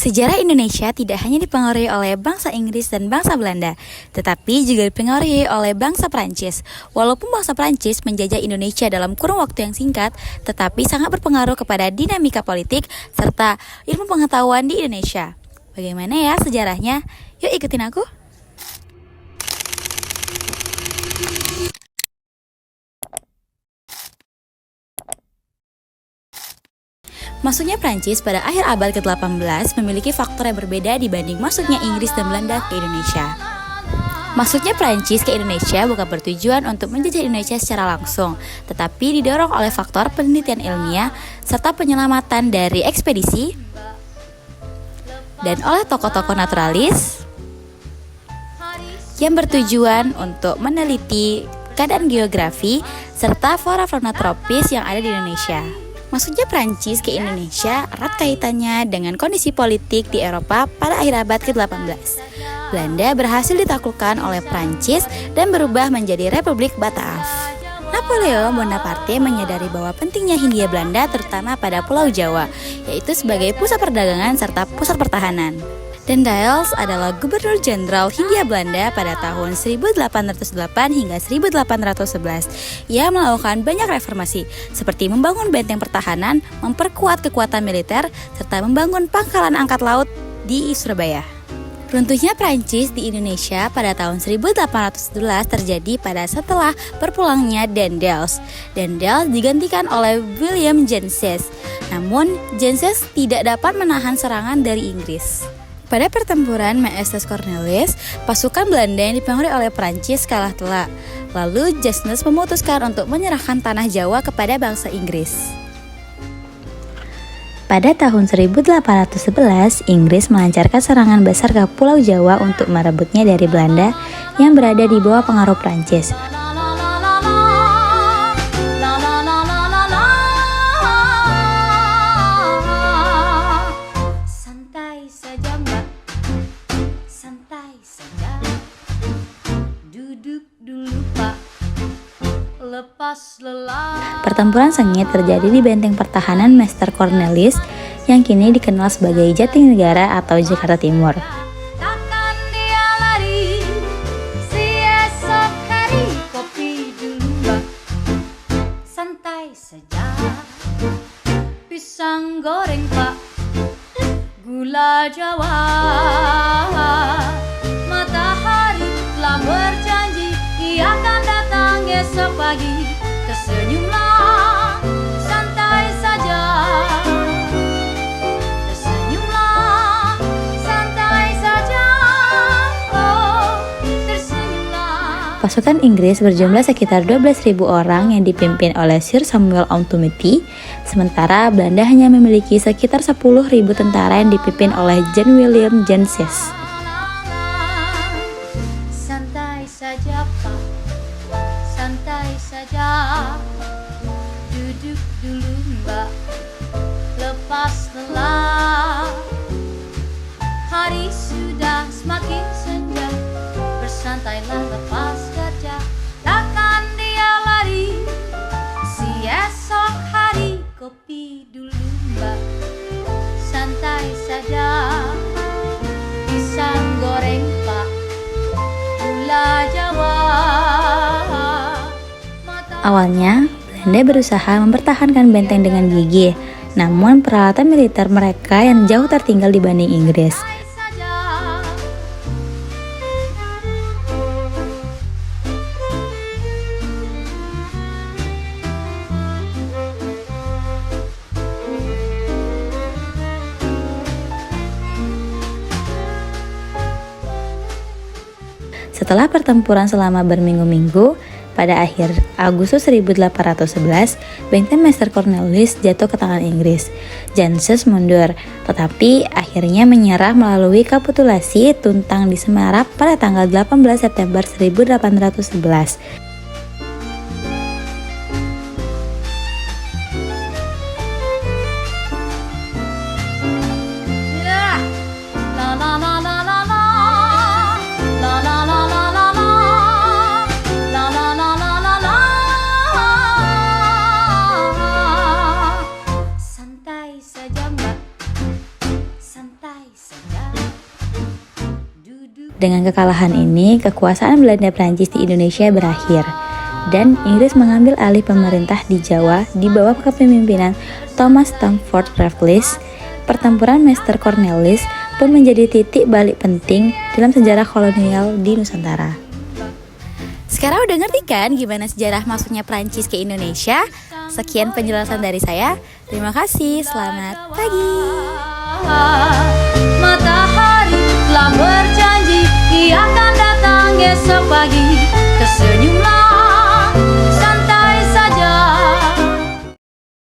Sejarah Indonesia tidak hanya dipengaruhi oleh bangsa Inggris dan bangsa Belanda, tetapi juga dipengaruhi oleh bangsa Prancis. Walaupun bangsa Prancis menjajah Indonesia dalam kurun waktu yang singkat, tetapi sangat berpengaruh kepada dinamika politik serta ilmu pengetahuan di Indonesia. Bagaimana ya sejarahnya? Yuk ikutin aku. Masuknya Prancis pada akhir abad ke-18 memiliki faktor yang berbeda dibanding masuknya Inggris dan Belanda ke Indonesia. Masuknya Prancis ke Indonesia bukan bertujuan untuk menjajah Indonesia secara langsung, tetapi didorong oleh faktor penelitian ilmiah serta penyelamatan dari ekspedisi dan oleh tokoh-tokoh naturalis yang bertujuan untuk meneliti keadaan geografi serta flora-fauna tropis yang ada di Indonesia. Masuknya Prancis ke Indonesia erat kaitannya dengan kondisi politik di Eropa pada akhir abad ke-18. Belanda berhasil ditaklukkan oleh Prancis dan berubah menjadi Republik Bataaf. Napoleon Bonaparte menyadari bahwa pentingnya Hindia Belanda terutama pada Pulau Jawa, yaitu sebagai pusat perdagangan serta pusat pertahanan. Daendels adalah Gubernur Jenderal Hindia Belanda pada tahun 1808 hingga 1811. Ia melakukan banyak reformasi, seperti membangun benteng pertahanan, memperkuat kekuatan militer, serta membangun pangkalan angkat laut di Surabaya. Runtuhnya Prancis di Indonesia pada tahun 1811 terjadi pada setelah berpulangnya Daendels. Daendels digantikan oleh William Janssens. Namun, Janssens tidak dapat menahan serangan dari Inggris. Pada pertempuran Meesters Cornelis, pasukan Belanda yang dipengaruhi oleh Prancis kalah telak. Lalu Janssens memutuskan untuk menyerahkan tanah Jawa kepada bangsa Inggris. Pada tahun 1811, Inggris melancarkan serangan besar ke Pulau Jawa untuk merebutnya dari Belanda yang berada di bawah pengaruh Prancis. Pertempuran sengit terjadi di benteng pertahanan Meester Cornelis yang kini dikenal sebagai Jatinegara atau Jakarta Timur. Santai saja, pisang goreng pak, gula Jawa, matahari telah berjanji ia akan datang esok pagi. Tersenyumlah, santai saja. Tersenyumlah, santai saja. Oh, tersenyumlah. Pasukan Inggris berjumlah sekitar 12.000 orang yang dipimpin oleh Sir Samuel Autumnity, sementara Belanda hanya memiliki sekitar 10.000 tentara yang dipimpin oleh John William Janssens. Santai saja, Pak. Santai saja, duduk dulu mbak, lepas lelah. Hari sudah semakin senja, bersantailah lepas kerja. Takkan dia lari, si esok hari. Kopi dulu mbak, santai saja, pisang goreng pak, gula Jawa. Awalnya, Belanda berusaha mempertahankan benteng dengan gigih, namun peralatan militer mereka yang jauh tertinggal dibanding Inggris. Setelah pertempuran selama berminggu-minggu, pada akhir Agustus 1811, benteng Meester Cornelis jatuh ke tangan Inggris. Janssens mundur, tetapi akhirnya menyerah melalui kapitulasi Tuntang di Semarang pada tanggal 18 September 1811. Santai saja mbak, santai. Dengan kekalahan ini, kekuasaan Belanda Prancis di Indonesia berakhir dan Inggris mengambil alih pemerintah di Jawa di bawah kepemimpinan Thomas Stamford Raffles. Pertempuran Master Cornwallis pun menjadi titik balik penting dalam sejarah kolonial di Nusantara. Sekarang udah ngerti kan gimana sejarah masuknya Prancis ke Indonesia? Sekian penjelasan dari saya. Terima kasih, selamat pagi.